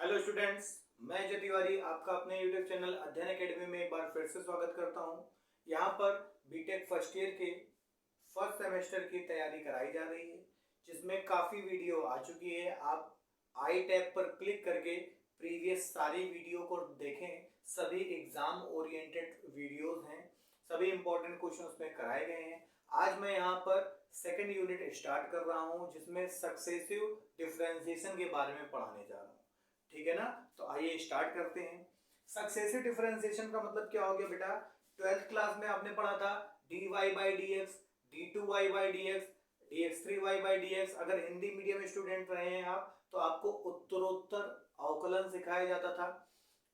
Hello students, मैं अजय तिवारी आपका अपने यूट्यूब चैनल अध्ययन एकेडमी में एक बार फिर से स्वागत करता हूं। यहां पर बीटेक फर्स्ट ईयर के फर्स्ट सेमेस्टर की तैयारी कराई जा रही है, जिसमें काफ़ी वीडियो आ चुकी है। आप आई टैब पर क्लिक करके प्रीवियस सारी वीडियो को देखें। सभी एग्जाम ओरिएंटेड वीडियोस हैं, सभी इंपॉर्टेंट क्वेश्चन उसमें कराए गए हैं। आज मैं यहाँ पर सेकेंड यूनिट स्टार्ट कर रहा हूँ, जिसमें सक्सेसिव डिफरेंशिएशन के बारे में पढ़ाने जा रहा हूँ। ठीक है ना, तो आइए स्टार्ट करते हैं। सक्सेसिव डिफरेंशिएशन का मतलब क्या हो गया बेटा? 12th क्लास में आपने पढ़ा था dy by dx, d2y by dx, dx3y by dx। अगर हिंदी मीडियम स्टूडेंट रहे हैं आप तो आपको उत्तरोत्तर अवकलन सिखाया जाता था,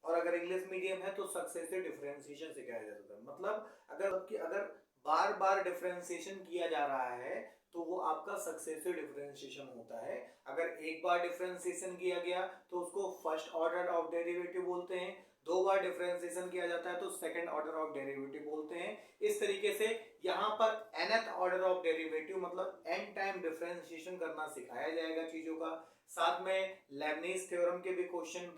और अगर इंग्लिश मीडियम है तो सक्सेसिव डिफरेंशिएशन सिखाया जाता था। मतलब अगर बार बार डिफरेंशिएशन किया जा रहा है तो वो आपका सक्सेसिव डिफरेंशिएशन होता है। अगर एक बार डिफरेंशिएशन किया गया तो उसको फर्स्ट ऑर्डर ऑफ डेरिवेटिव बोलते हैं, दो बार डिफरेंशिएशन किया जाता है तो सेकंड ऑर्डर ऑफ डेरिवेटिव बोलते हैं। इस तरीके से यहाँ पर nth ऑर्डर ऑफ डेरिवेटिव मतलब n टाइम डिफरेंशिएशन करना सिखाया जाएगा चीजों का। साथ में लेबनीज थ्योरम के भी क्वेश्चन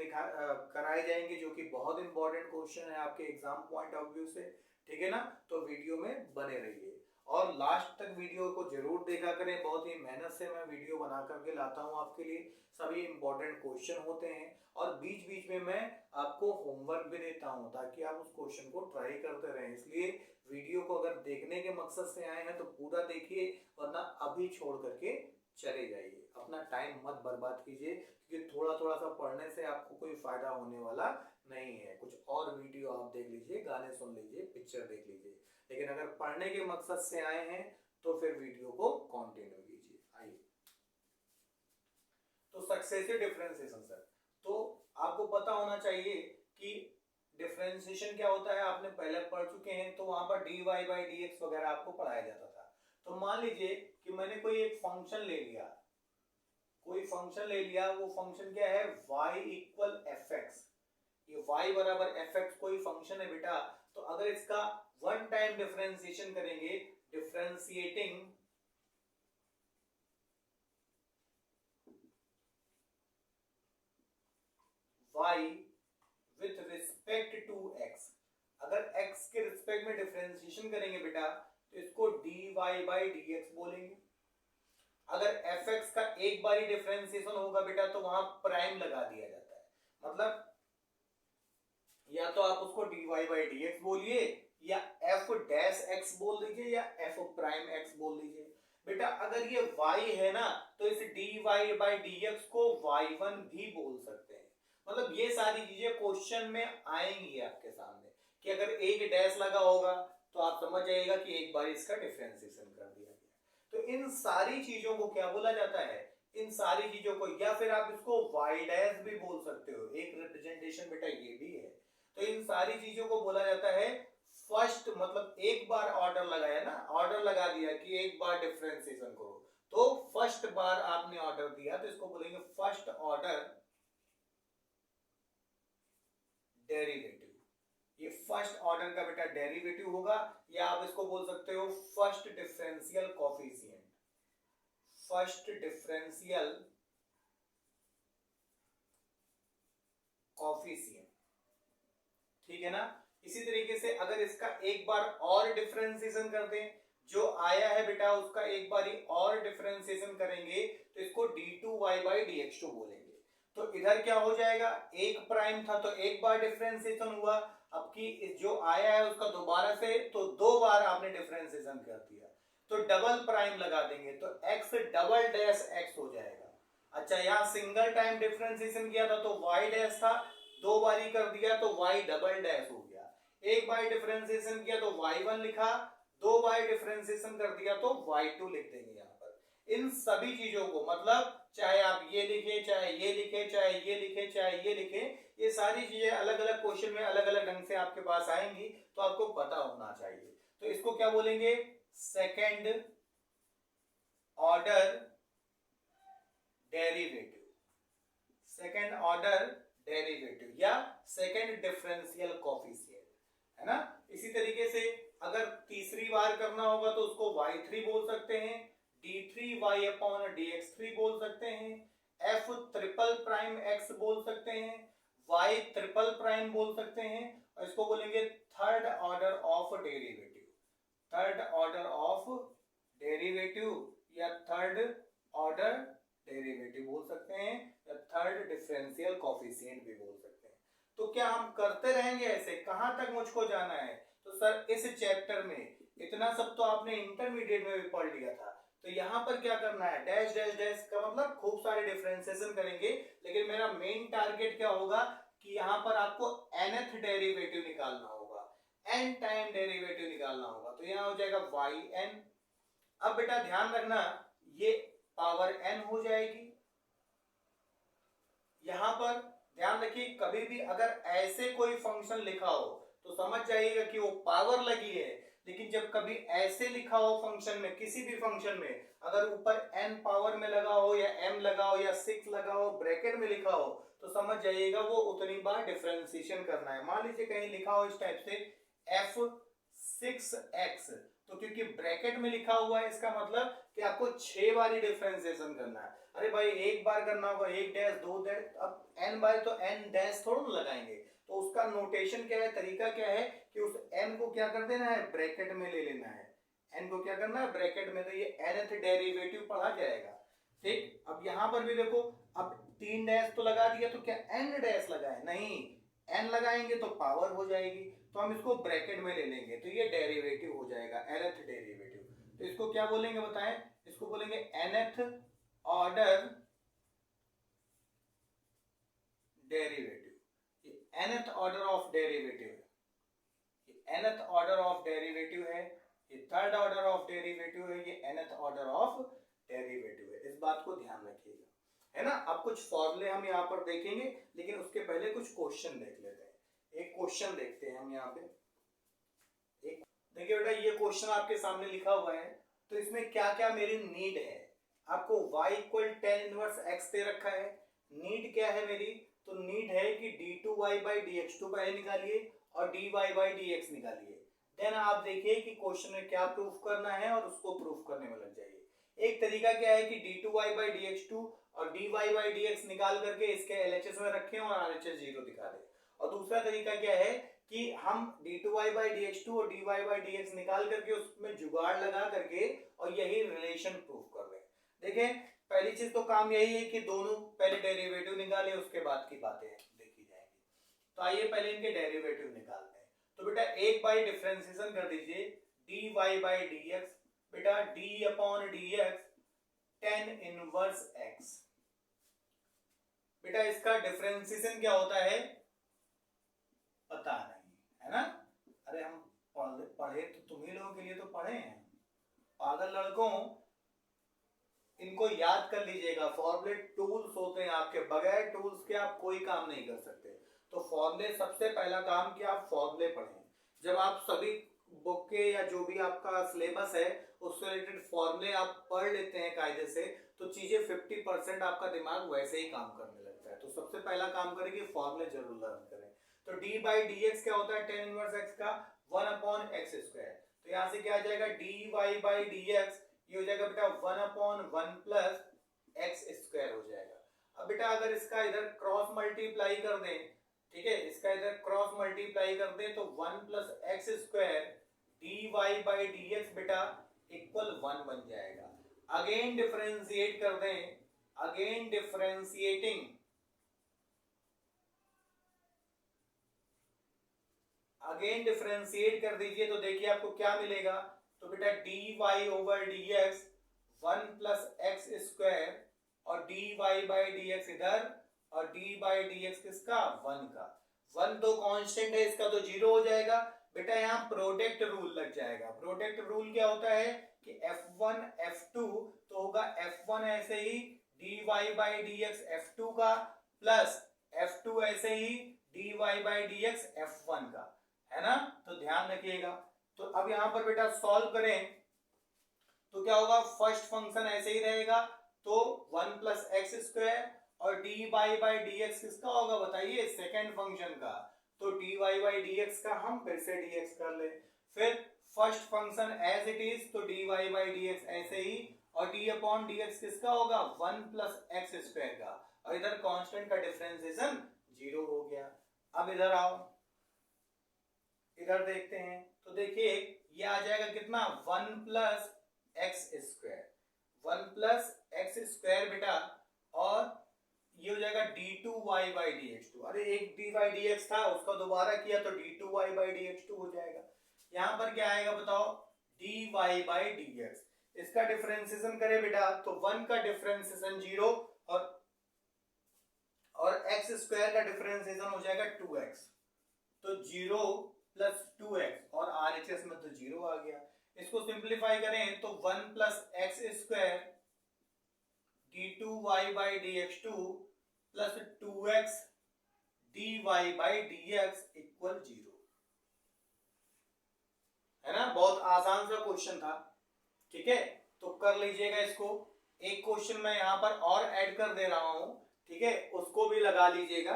कराए जाएंगे, जो कि बहुत इंपॉर्टेंट क्वेश्चन है आपके एग्जाम पॉइंट ऑफ व्यू से। ठीक है ना, तो वीडियो में बने रहिए और लास्ट तक वीडियो को जरूर देखा करें। बहुत ही मेहनत से मैं वीडियो बना करके लाता हूं आपके लिए। सभी इंपॉर्टेंट क्वेश्चन होते हैं और बीच बीच में मैं आपको होमवर्क भी देता हूं ताकि आप उस क्वेश्चन को ट्राई करते रहें। इसलिए वीडियो को अगर देखने के मकसद से आए हैं तो पूरा देखिए, वरना अभी छोड़ करके चले जाइए। अपना टाइम मत बर्बाद कीजिए, क्योंकि थोड़ा थोड़ा सा पढ़ने से आपको कोई फायदा होने वाला नहीं है। कुछ और वीडियो आप देख लीजिए, गाने सुन लीजिए, पिक्चर देख लीजिए, लेकिन अगर पढ़ने के मकसद से आए हैं तो फिर वीडियो को कंटिन्यू कीजिए। आइए, तो सक्सेसिव डिफरेंशिएशन सर, तो आपको पता होना चाहिए कि डिफरेंशिएशन क्या होता है। आपने पहले पढ़ चुके हैं, तो वहां पर dy by dx वगैरह आपको पढ़ाया जाता था। तो मान लीजिए कि मैंने कोई एक फंक्शन ले लिया, वो फंक्शन क्या है? y equal fx। ये y बराबर fx कोई फंक्शन है बेटा। तो अगर इसका वन टाइम डिफरेंशिएशन करेंगे, differentiating y with respect to x, अगर x के रिस्पेक्ट में डिफरेंशिएशन करेंगे बेटा तो इसको dy by dx बोलेंगे। अगर fx का एक बार ही डिफरेंशिएशन होगा बेटा तो वहां प्राइम लगा दिया जाता है। मतलब या तो आप उसको dy by dx बोलिए, या f डैश x बोल दीजिए, या f प्राइम x बोल दीजिए। बेटा अगर ये y है ना तो इस dy by dx को y1 भी बोल सकते हैं। मतलब ये सारी चीजें क्वेश्चन में आएंगी आपके सामने कि अगर एक डैश लगा होगा तो आप समझ जाइएगा कि एक बार इसका डिफरेंशिएशन कर दिया गया। तो इन सारी चीजों को क्या बोला जाता है? इन सारी चीजों को, या फिर आप इसको y डैश भी बोल सकते हो, एक रिप्रेजेंटेशन बेटा ये भी है। तो इन सारी चीजों को बोला जाता है फर्स्ट, मतलब एक बार ऑर्डर लगाया ना, ऑर्डर लगा दिया कि एक बार डिफरेंशिएशन करो, तो फर्स्ट बार आपने ऑर्डर दिया तो इसको बोलेंगे फर्स्ट ऑर्डर डेरिवेटिव। ये फर्स्ट ऑर्डर का बेटा डेरिवेटिव होगा, या आप इसको बोल सकते हो first differential coefficient. First differential coefficient, ठीक है ना। इसी तरीके से अगर इसका एक बार और डिफरेंशिएशन कर दें, जो आया है बेटा उसका एक बार ही और डिफरेंशिएशन करेंगे तो इसको d2y by dx2 बोलेंगे। तो इधर क्या हो जाएगा? एक प्राइम था तो एक बार डिफरेंशिएशन हुआ, अब की जो आया है उसका दोबारा से तो दो बार आपने डिफरेंशिएशन कर दिया, तो डबल प्राइम लगा देंगे तो x डबल डैश x हो जाएगा। अच्छा, यहाँ सिंगल टाइम डिफरेंशिएशन किया था तो y डैश था, दो बारी कर दिया तो y डबल डैश हो गया। एक बार डिफरेंशिएशन किया तो y1 लिखा, दो बार डिफरेंशिएशन कर दिया तो y2 लिख देंगे। यहाँ पर इन सभी चीजों को, मतलब चाहे आप ये लिखे, चाहे ये लिखे, चाहे ये लिखे, चाहे ये लिखे, ये सारी चीजें अलग अलग क्वेश्चन में अलग अलग ढंग से आपके पास आएंगी, तो आपको पता होना चाहिए। तो इसको क्या बोलेंगे? Second order derivative, second order derivative या सेकेंड डिफरेंशियल कोफिशिएंट, है ना। इसी तरीके से अगर तीसरी बार करना होगा तो उसको y3 बोल सकते हैं, d3y upon dx3 बोल सकते हैं, एफ ट्रिपल प्राइम एक्स बोल सकते हैं, वाई ट्रिपल प्राइम बोल सकते हैं, और इसको बोलेंगे third order of derivative, third order of derivative या थर्ड ऑर्डर डेरिवेटिव बोल सकते हैं, या थर्ड डिफरेंशियल कोफिशिएंट भी बोल सकते हैं। तो क्या हम करते रहेंगे ऐसे? कहां तक मुझको जाना है? तो सर इस चैप्टर में इतना सब तो आपने इंटरमीडिएट में भी पढ़ लिया था, तो यहाँ पर क्या करना है? डैश डैश डैश का मतलब खूब सारे डिफरेंशिएशन करेंगे, लेकिन मेरा मेन टारगेट क्या होगा कि यहाँ पर आपको nth डेरिवेटिव निकालना होगा, n टाइम डेरिवेटिव निकालना होगा। तो यहाँ हो जाएगा yn। अब बेटा ध्यान रखना, ये पावर n हो जाएगी। यहां पर ध्यान रखिए, कभी भी अगर ऐसे कोई फंक्शन लिखा हो तो समझ जाइएगा कि वो पावर लगी है, लेकिन जब कभी ऐसे लिखा हो फंक्शन में, किसी भी फंक्शन में अगर ऊपर n पावर में लगा हो या m लगा हो या 6 लगा हो, ब्रैकेट में लिखा हो, तो समझ जाइएगा वो उतनी बार डिफरेंशिएशन करना है। मान लीजिए कहीं लिखा हो इस टाइप से f6x, तो क्योंकि ब्रैकेट में लिखा हुआ है इसका मतलब कि आपको 6 बार डिफरेंशिएशन करना है। अरे भाई एक बार करना होगा, एक डैश दो डैश, अब n बार तो n डैश थोड़ा ना लगाएंगे, तो उसका नोटेशन क्या है, तरीका क्या है कि उस n को क्या कर देना है, ब्रैकेट में ले लेना है। n को क्या करना है, ब्रैकेट में, तो ये nth डेरिवेटिव पढ़ा जाएगा। ठीक, अब यहाँ पर भी देखो, अब 3 डैश तो लगा दिया, तो क्या n डैश लगाए? नहीं, n लगाएंगे तो पावर हो जाएगी, तो हम इसको ब्रैकेट में ले लेंगे, तो ये डेरिवेटिव हो जाएगा, nth डेरिवेटिव। तो इसको क्या बोलेंगे बताएं? इसको बोलेंगे nth ऑर्डर डेरिवेटिव। ये nth ऑर्डर ऑफ डेरिवेटिव है, ये nth ऑर्डर ऑफ डेरिवेटिव है, ये थर्ड ऑर्डर ऑफ डेरिवेटिव है, ये nth ऑर्डर ऑफ डेरिवेटिव है। इस बात को ध्यान रखिएगा, है ना। अब कुछ फॉर्मूले हम यहाँ पर देखेंगे, लेकिन उसके पहले कुछ क्वेश्चन देख लेते हैं। एक क्वेश्चन देखते हैं हम यहाँ पे। एक देखिए बेटा, ये क्वेश्चन आपके सामने लिखा हुआ है, तो इसमें क्या क्या मेरी नीड है। आपको y equal tan inverse x दे रखा है। नीड क्या है मेरी? तो नीड है कि d2y by dx2 by निकालिए और dy by dx निकालिए। देन आप देखिए कि क्वेश्चन में क्या प्रूफ करना है और उसको प्रूफ करने में लग जाइए। एक तरीका क्या है कि d2y by dx2 और dy by dx निकाल करके इसके LHS में रखें और RHS 0 दिखा दें। और दूसरा तरीका क्या है कि हम d2y by dx2 और dy by dx निकाल करके उसमें जुगाड़ लगा करके और यही रिलेशन प्रूफ कर दें। देखें, पहली चीज तो काम यही है कि दोनों पहले डेरिवेटिव निकालें, उसके बाद की बातें देखी जाएंगी। तो आइए पहले इनके डेरिवेटिव निकालते हैं। तो बेटा एक बाई डिफरेंशिएशन कर दीजिए, dy by dx, बेटा d upon dx tan inverse x। बेटा इसका डिफरेंशिएशन क्या होता है पता नहीं, है ना। अरे हम पढ़े तो तुम ही लोगों के लिए तो पढ़े हैं, पागल लड़कों, इनको याद कर लीजिएगा। फॉर्मूले टूल्स होते हैं आपके, बगैर टूल्स के आप कोई काम नहीं कर सकते। तो फॉर्मूले, सबसे पहला काम कि आप फॉर्मूले पढ़ें। जब आप सभी बुक के या जो भी आपका सिलेबस है उससे रिलेटेड फॉर्मूले आप पढ़ लेते हैं कायदे से, तो चीजें 50% आपका दिमाग वैसे ही काम करने लगता है। तो सबसे पहला काम करें कि फॉर्मूले जरूर लर्न करें। तो d by dx क्या होता है, tan इनवर्स x का 1 अपॉन एक्स स्क्वायर। तो यहाँ से क्या आ जाएगा, dy by dx, ये हो जाएगा बेटा 1 अपॉन 1 प्लस एक्स स्क्वायर हो जाएगा। अब बेटा अगर इसका इधर क्रॉस मल्टीप्लाई कर दें, ठीक है, इसका इधर क्रॉस मल्टीप्लाई कर दें, तो 1 plus x square dy by dx बेटा इक्वल 1 बन जाएगा। अगेन डिफरेंशिएट कर दें, अगेन डिफरेंशिएटिंग, अगेन डिफरेंशिएट कर दीजिए, तो देखिए आपको क्या मिलेगा। तो बेटा dy over dx 1 plus x square और dy by dx इधर और d by dx किसका, 1 का। 1 तो कांस्टेंट है, इसका तो 0 हो जाएगा। बेटा यहाँ प्रोडक्ट रूल लग जाएगा। प्रोडक्ट रूल क्या होता है कि f1 f2, तो होगा f1 ऐसे ही dy by dx f2 का प्लस f2 ऐसे ही dy by dx f1 का, है ना। तो ध्यान रखिएगा। तो अब यहां पर बेटा सॉल्व करें तो क्या होगा, फर्स्ट फंक्शन ऐसे ही रहेगा, तो 1 प्लस एक्स स्क्वायर और dy by dx किसका होगा बताइए, सेकंड फंक्शन का। तो dy by dx का हम फिर से dx कर ले, फिर first function as it is, तो dy by dx ऐसे ही और डी अपॉन डी एक्स किसका होगा, 1 प्लस एक्स स्क्वायर का, और इधर कांस्टेंट का डिफरेंशिएशन 0 हो गया। अब इधर आओ, इधर देखते हैं तो देखिए ये आ जाएगा कितना, 1 plus x square, 1 plus x square बेटा, और ये हो जाएगा d2y by D x to. अरे एक dy dx था उसका दोबारा किया तो d2y by D x to हो जाएगा। यहाँ पर क्या आएगा बताओ, dy बाई dx, इसका डिफरेंशिएशन करें बेटा तो 1 का डिफरेंशिएशन 0 और x स्क्वायर का डिफरेंशिएशन हो जाएगा 2x, तो 0 प्लस 2x और RHS में तो 0 आ गया। इसको सिंप्लीफाई करें तो 1 plus x square d2y by D x two plus 2x dy by dx equal 0, है ना। बहुत आसान सा क्वेश्चन था, ठीक है। तो कर लीजिएगा इसको। एक क्वेश्चन मैं यहाँ पर और ऐड कर दे रहा हूं, ठीक है, उसको भी लगा लीजिएगा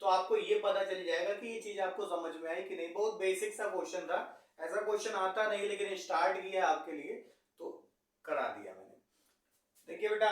तो आपको ये पता चल जाएगा कि ये चीज आपको समझ में आई कि नहीं। बहुत बेसिक सा क्वेश्चन था, ऐसा क्वेश्चन आता नहीं लेकिन स्टार्ट किया आपके लिए तो करा दिया मैंने। देखिए बेटा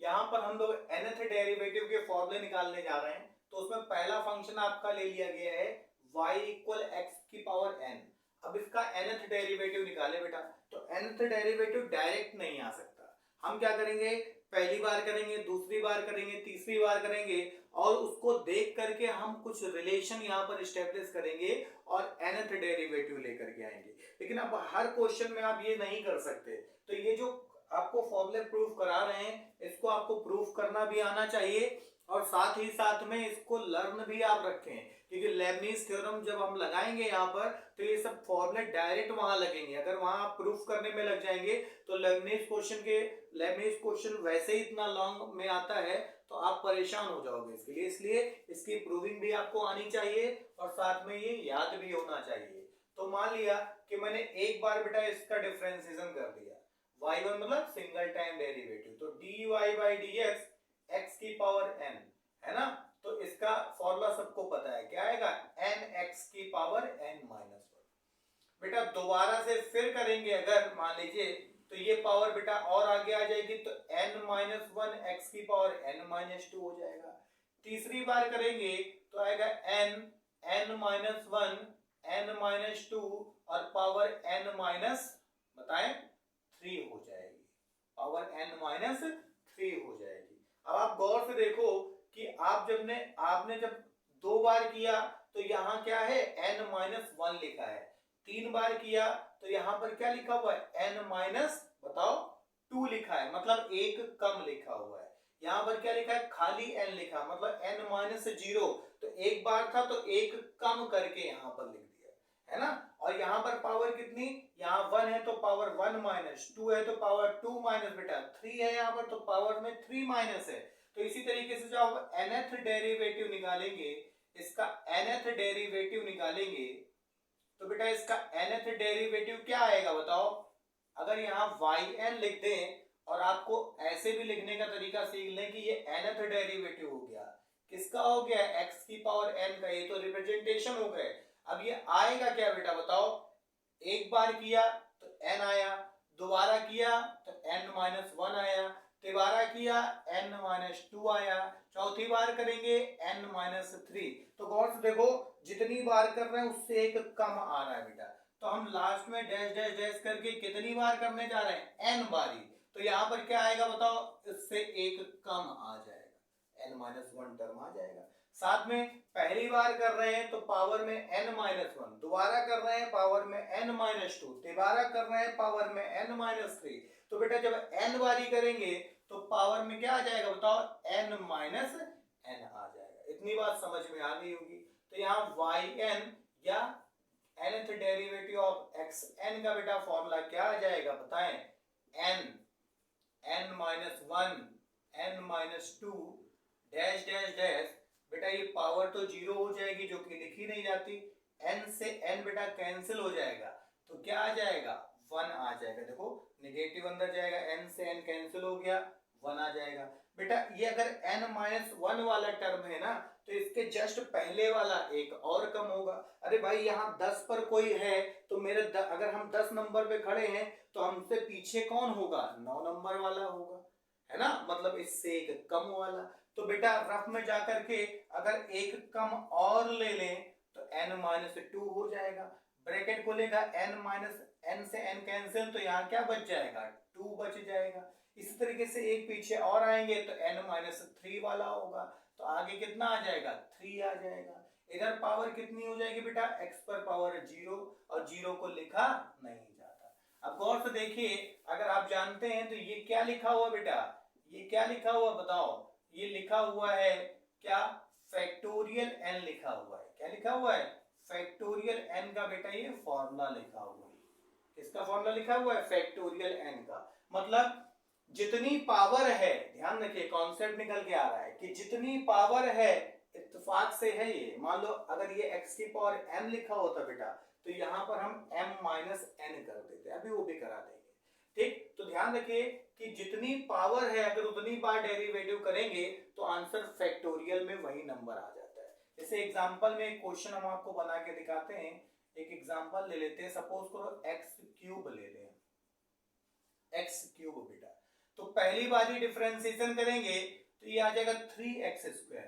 यहाँ पर हम लोग nth डेरिवेटिव के फॉर्मूले निकालने जा रहे हैं, तो उसमें पहला फंक्शन आपका ले लिया गया है y इक्वल एक्स की पावर n। अब इसका nth डेरिवेटिव निकाले बेटा, तो nth डेरिवेटिव डायरेक्ट नहीं आ सकता। हम क्या करेंगे, पहली बार करेंगे, दूसरी बार करेंगे, तीसरी बार करेंगे, और उसको देख करके हम कुछ रिलेशन यहाँ पर स्टेब्लिश करेंगे और nth डेरिवेटिव लेकर के आएंगे। लेकिन अब हर क्वेश्चन में आप ये नहीं कर सकते, तो ये जो आपको फॉर्मूले प्रूफ करा रहे हैं इसको आपको प्रूफ करना भी आना चाहिए, और साथ ही साथ में इसको लर्न भी आप रखें, क्योंकि लेबनीज थ्योरम जब हम लगाएंगे यहाँ पर तो ये सब फॉर्मूले डायरेक्ट वहां लगेंगे। अगर वहां आप प्रूफ करने में लग जाएंगे तो लेबनीज क्वेश्चन वैसे ही इतना लॉन्ग में आता है तो आप परेशान हो जाओगे इसके लिए। इसलिए इसकी प्रूविंग भी आपको आनी चाहिए और साथ में ये याद भी होना चाहिए। तो मान लिया कि मैंने एक बार बेटा इसका डिफरेंशिएशन कर दिया, y1 मतलब सिंगल टाइम डेरिवेटिव, तो dy बाई dx x की पावर n, है ना। तो इसका फॉर्मूला सबको पता है, क्या आएगा, nx की पावर n माइनस 1। बेटा दोबारा से फिर करेंगे अगर मान लीजिए तो ये पावर बेटा और आगे आ जाएगी तो n माइनस 1 x की पावर n माइनस 2 हो जाएगा। तीसरी बार करेंगे तो आएगा n माइनस 1 n माइनस 2 और पावर n माइनस बताएं 3 हो जाएगी, पावर n माइनस 3 हो जाएगी। अब आप गौर से देखो कि आपने जब 2 बार किया तो यहाँ क्या है, n माइनस 1 लिखा है। 3 बार किया तो यहाँ पर क्या लिखा हुआ है, n माइनस बताओ 2 लिखा है, मतलब एक कम लिखा हुआ है। यहाँ पर क्या लिखा है, खाली n लिखा, मतलब n माइनस 0, तो एक बार था तो एक कम करके यहाँ पर लिख दिया, है ना। और यहाँ पर पावर कितनी, यहाँ 1 है तो पावर 1 माइनस, 2 है तो पावर 2 माइनस, बेटा 3 है यहाँ पर तो पावर में 3 माइनस है। तो इसी तरीके से जब nth डेरिवेटिव निकालेंगे, इसका nth डेरिवेटिव निकालेंगे तो बेटा इसका nth डेरिवेटिव क्या आएगा बताओ। अगर यहाँ yn लिख दें और आपको ऐसे भी लिखने का तरीका सीख लें कि ये nth डेरिवेटिव हो गया, किसका हो गया, x की पावर n का, ये तो रिप्रेजेंटेशन हो गए। अब ये आएगा क्या बेटा बताओ, एक बार किया तो n आया, दोबारा किया तो n माइनस 1 आया, तिबारा किया n माइनस 2 आया, चौथी बार करेंगे n माइनस 3। तो गौर से देखो जितनी बार कर रहे हैं उससे एक कम आ रहा है बेटा, तो हम लास्ट में डैश डैश डैश करके कितनी बार करने जा रहे हैं, n बारी। तो यहाँ पर क्या आएगा बताओ, इससे एक कम आ जाएगा, n माइनस 1 टर्म आ जाएगा। साथ में पहली बार कर रहे हैं तो पावर में n माइनस 1, दोबारा कर रहे हैं पावर में n माइनस 2, तिबारा कर रहे हैं पावर में n माइनस 3। तो बेटा जब n बारी करेंगे तो पावर में क्या आ जाएगा बताओ, n माइनस n आ जाएगा। इतनी बात समझ में आ गई होगी। तो यहाँ yn या nth डेरिवेटिव ऑफ xn का बेटा फॉर्मूला क्या आ जाएगा बताएं, n minus 1 n minus 2 dash dash dash, बेटा ये पावर तो 0 हो जाएगी जो कि लिखी नहीं जाती, n से n बेटा कैंसिल हो जाएगा तो क्या आ जाएगा, 1 आ जाएगा। देखो नेगेटिव अंदर जाएगा, n से n कैंसिल हो गया, 1 आ जाएगा। बेटा ये अगर n-1 वाला टर्म है ना, तो इसके जस्ट पहले वाला एक और कम होगा। अरे भाई यहाँ 10 पर कोई है, तो अगर हम 10 नंबर पे खड़े हैं तो हमसे पीछे कौन होगा, 9 नंबर वाला होगा, है ना, मतलब इससे एक कम वाला। तो बेटा रफ में जाकर के अगर एक कम और ले लें तो n-2 हो जाएगा। ब्रैकेट खोलेगा, n से n कैंसिल, तो यहाँ क्या बच जाएगा, 2 बच जाएगा। इसी तरीके से एक पीछे और आएंगे तो n-3 वाला होगा, तो आगे कितना आ जाएगा, 3 आ जाएगा। इधर पावर कितनी हो जाएगी बेटा, x पर पावर 0, और 0 को लिखा नहीं जाता। अब गौर से देखिए, अगर आप जानते हैं तो ये क्या लिखा हुआ बेटा, ये क्या लिखा हुआ बताओ, ये लिखा हुआ है क्या, फैक्टोरियल n लिखा हुआ है। क्या लिखा हुआ है, फैक्टोरियल n का बेटा ये फॉर्मूला लिखा हुआ है। किसका फॉर्मूला लिखा हुआ है, फैक्टोरियल n का। मतलब जितनी पावर है, ध्यान रखिए कॉन्सेप्ट निकल के आ रहा है कि जितनी पावर है, इत्तेफाक से है ये, मान लो अगर ये x की पावर m लिखा होता बेटा, तो यहाँ पर हम m-n कर देते, अभी वो भी करा देंगे। ठीक, तो ध्यान रखिए कि जितनी पावर है अगर उतनी बार डेरिवेटिव करेंगे तो आंसर फैक्टोरियल में वही नंबर आ जाता है। जैसे एग्जांपल में एक क्वेश्चन हम आपको बना के दिखाते हैं। एक एग्जांपल ले लेते हैं, सपोज करो x³ ले लें, x³ बेटा, तो पहली बारी डिफरेंशिएशन करेंगे तो ये आ जाएगा 3x²।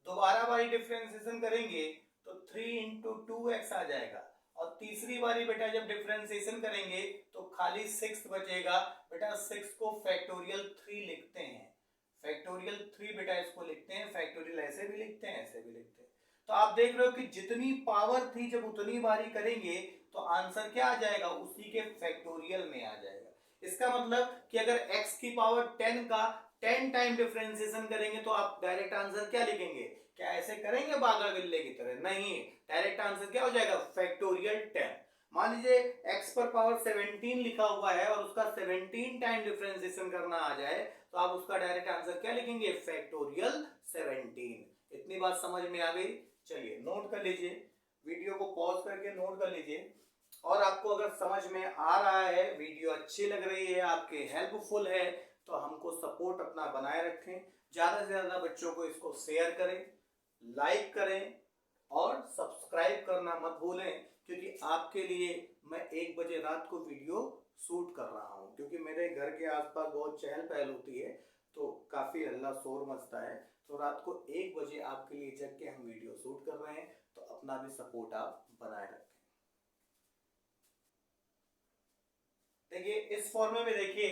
दोबारा बारी डिफरेंशिएशन करेंगे तो 3 × 2x आ जाएगा, और तीसरी बारी बेटा जब डिफरेंशिएशन करेंगे तो खाली 6 बचेगा। बेटा 6 को फैक्टोरियल 3 लिखते हैं, फैक्टोरियल 3 बेटा इसको लिखते हैं, फैक्टोरियल ऐसे भी लिखते हैं, ऐसे भी लिखते हैं। तो आप देख रहे हो कि जितनी पावर थी जब उतनी बारी करेंगे तो आंसर क्या आ जाएगा, उसी के फैक्टोरियल में आ जाएगा। इसका मतलब कि अगर x की पावर 10 का 10 टाइम डिफरेंशिएशन करेंगे तो आप डायरेक्ट आंसर क्या लिखेंगे, क्या ऐसे करेंगे बागा बिल्ले की तरह, नहीं, डायरेक्ट आंसर क्या हो जाएगा, फैक्टोरियल 10। मान लीजिए x पर पावर 17 लिखा हुआ है और उसका 17 टाइम डिफरेंशिएशन करना आ जाए, तो आप उसका डायरेक्ट आंसर क्या लिखेंगे, फैक्टोरियल 17। इतनी बात समझ में आ गई। चलिए नोट कर लीजिए, वीडियो को पॉज करके नोट कर लीजिए। और आपको अगर समझ में आ रहा है, वीडियो अच्छी लग रही है, आपके हेल्पफुल है, तो हमको सपोर्ट अपना बनाए रखें, ज़्यादा से ज़्यादा बच्चों को इसको शेयर करें, लाइक करें और सब्सक्राइब करना मत भूलें, क्योंकि आपके लिए मैं 1 बजे रात को वीडियो शूट कर रहा हूँ, क्योंकि मेरे घर के आसपास बहुत चहल पहल होती है, तो काफ़ी हल्ला शोर मचता है। तो रात को 1 बजे आपके लिए जग के हम वीडियो शूट कर रहे हैं, तो अपना भी सपोर्ट आप बनाए रखें। देखिए इस फॉर्मूले में देखिए,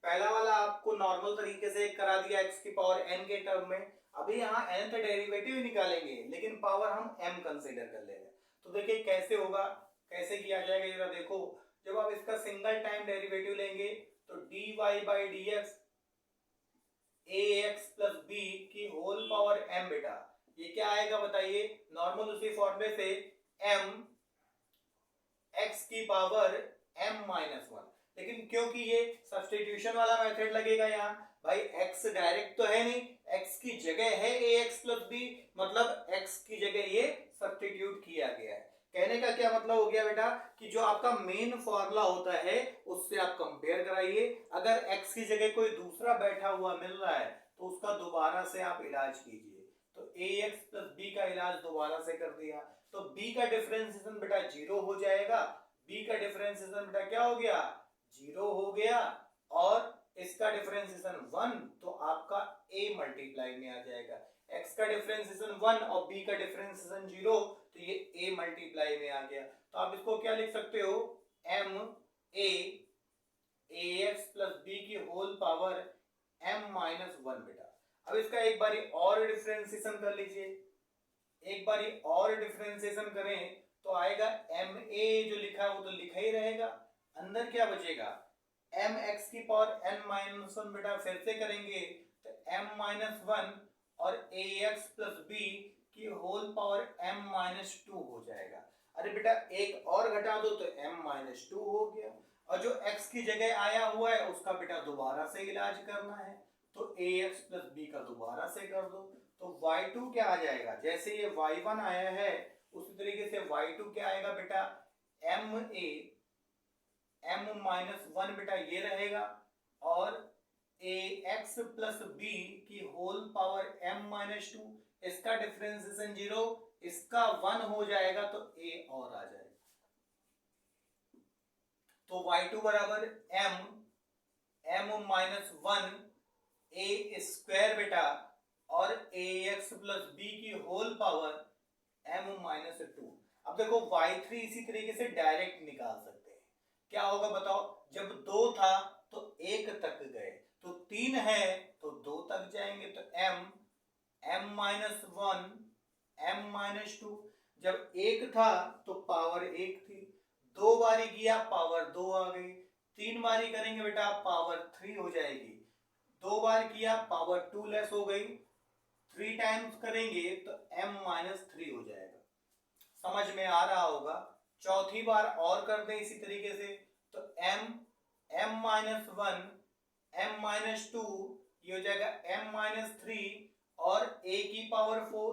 पहला वाला आपको नॉर्मल तरीके से करा दिया x की पावर n के टर्म में। अभी यहाँ n का डेरिवेटिव निकालेंगे, लेकिन पावर हम m कंसीडर कर लेंगे। तो देखिए कैसे होगा, कैसे किया जाएगा, जरा देखो। जब आप इसका सिंगल टाइम डेरिवेटिव लेंगे तो dy/dx ax + b की होल पावर m बेटा, ये क्या आएगा बताइए, नॉर्मल उसी फॉर्मूले से m x की पावर m-1। लेकिन क्योंकि ये सब्स्टिट्यूशन वाला मेथड लगेगा यहाँ, भाई x डायरेक्ट तो है नहीं, x की जगह है ax + b, मतलब x की जगह ये सब्स्टिट्यूट किया गया है। कहने का क्या मतलब हो गया बेटा, कि जो आपका मेन फॉर्मूला होता है उससे आप कंपेयर कराइए। अगर x की जगह कोई दूसरा बैठा हुआ मिल रहा है तो उसका दोबारा से आप इलाज कीजिए। तो ax + b का इलाज दोबारा से कर दिया, तो b का डिफरेंशिएशन बेटा 0 हो जाएगा, b का डिफरेंशिएशन बेटा क्या हो गया, 0 हो गया, और इसका डिफरेंशिएशन 1, तो आपका a मल्टीप्लाई में आ जाएगा। x का डिफरेंशिएशन 1 और b का डिफरेंशिएशन 0, तो ये a मल्टीप्लाई में आ गया। तो आप इसको क्या लिख सकते हो, m a ax + b की होल पावर m-1 बेटा। अब इसका एक बारी और डिफरेंशिएशन कर लीजिए, एक बारी और डिफरेंशिएशन करें तो आएगा ma, जो लिखा है वो तो लिखा ही रहेगा, अंदर क्या बचेगा, mx की पावर n-1 बेटा, फिर से करेंगे तो m-1 और ax + b की होल पावर m-2 हो जाएगा। अरे बेटा एक और घटा दो तो m-2 हो गया, और जो x की जगह आया हुआ है उसका बेटा दोबारा से इलाज करना है, तो ax + b का दोबारा से कर दो, तो y2 क्या आ जाएगा, जैसे ये y1 आया है उसी तरीके से y2 क्या आएगा बेटा, m-1 बेटा ये रहेगा, और ए एक्स प्लस बी की whole power m minus two, इसका डिफरेंशिएशन 0, इसका 1 हो जाएगा तो a और आ जाएगा। तो y2 बराबर m माइनस 1 a स्क्वायर बेटा, और ए एक्स प्लस बी की whole power m minus two. अब देखो y3 इसी तरीके से डायरेक्ट निकाल सकते हैं। क्या होगा बताओ, जब 2 था तो 1 तक गए, तो 3 है तो 2 तक जाएंगे, तो m minus 1 m minus to. जब 1 था तो पावर 1 थी, 2 बारी किया पावर 2 आ गई, 3 बारी करेंगे बेटा पावर 3 हो जाएगी, 2 बार किया पावर 2 लेस हो गई, 3 टाइम्स करेंगे तो m माइनस 3 हो जाएगा। समझ में आ रहा होगा। चौथी बार और कर दें इसी तरीके से, तो m माइनस 1 m माइनस 2, ये हो जाएगा m माइनस 3 और a की पावर 4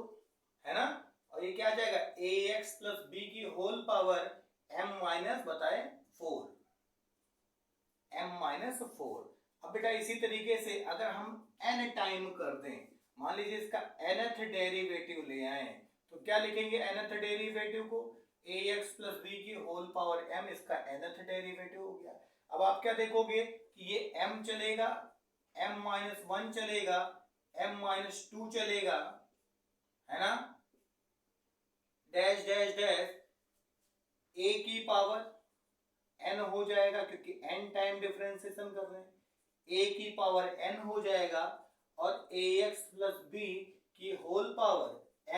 है ना, और ये क्या आ जाएगा ए एक्स प्लस बी की होल पावर m माइनस बताए 4, m माइनस 4। अब बेटा इसी तरीके से अगर हम n टाइम कर दें, मान लीजिए इसका nth डेरिवेटिव ले आए, तो क्या लिखेंगे nth डेरिवेटिव को, ए एक्स प्लस बी की होल पावर m, इसका nth डेरिवेटिव हो गया। अब आप क्या देखोगे कि ये m चलेगा, m माइनस 1 चलेगा, m माइनस 2 चलेगा, है ना, डैश डैश डैश a की पावर n हो जाएगा, क्योंकि n टाइम डिफरेंशिएशन कर रहे हैं, a की पावर n हो जाएगा, और ए एक्स प्लस बी की whole power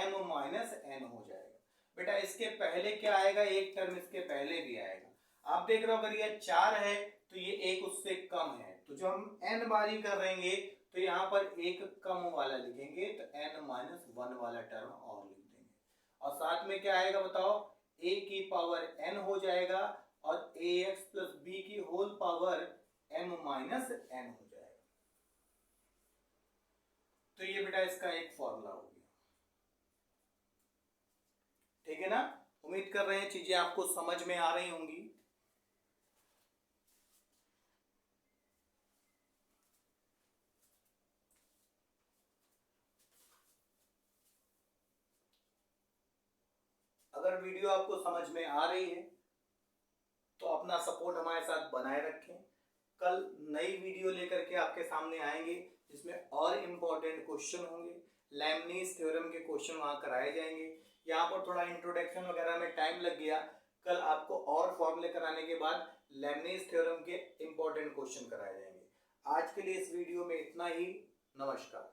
m minus n हो जाएगा। बेटा इसके पहले क्या आएगा, एक टर्म इसके पहले भी आएगा। आप देख रहे हो अगर ये 4 है तो ये एक उससे कम है, तो जो हम n बारी कर रहेंगे तो यहाँ पर एक कम वाला लिखेंगे, तो n माइनस 1 वाला टर्म और लिख देंगे, और साथ में क्या आएगा बताओ, a की पावर n हो जाएगा, और ए एक्स प्लस बी की whole power m minus n हो जाएगा। तो ये बेटा इसका एक फॉर्मूला हो गया, ठीक है ना। उम्मीद कर रहे हैं चीजें आपको समझ में आ रही होंगी। अगर वीडियो आपको समझ में आ रही है तो अपना सपोर्ट हमारे साथ बनाए रखें। कल नई वीडियो लेकर के आपके सामने आएंगे जिसमें और इम्पोर्टेंट क्वेश्चन होंगे, लेबनीज थ्योरम के क्वेश्चन वहां कराए जाएंगे। यहाँ पर थोड़ा इंट्रोडक्शन वगैरह में टाइम लग गया, कल आपको और फॉर्मूले कराने के बाद लेबनीज थ्योरम के इम्पोर्टेंट क्वेश्चन कराए जाएंगे। आज के लिए इस वीडियो में इतना ही। नमस्कार।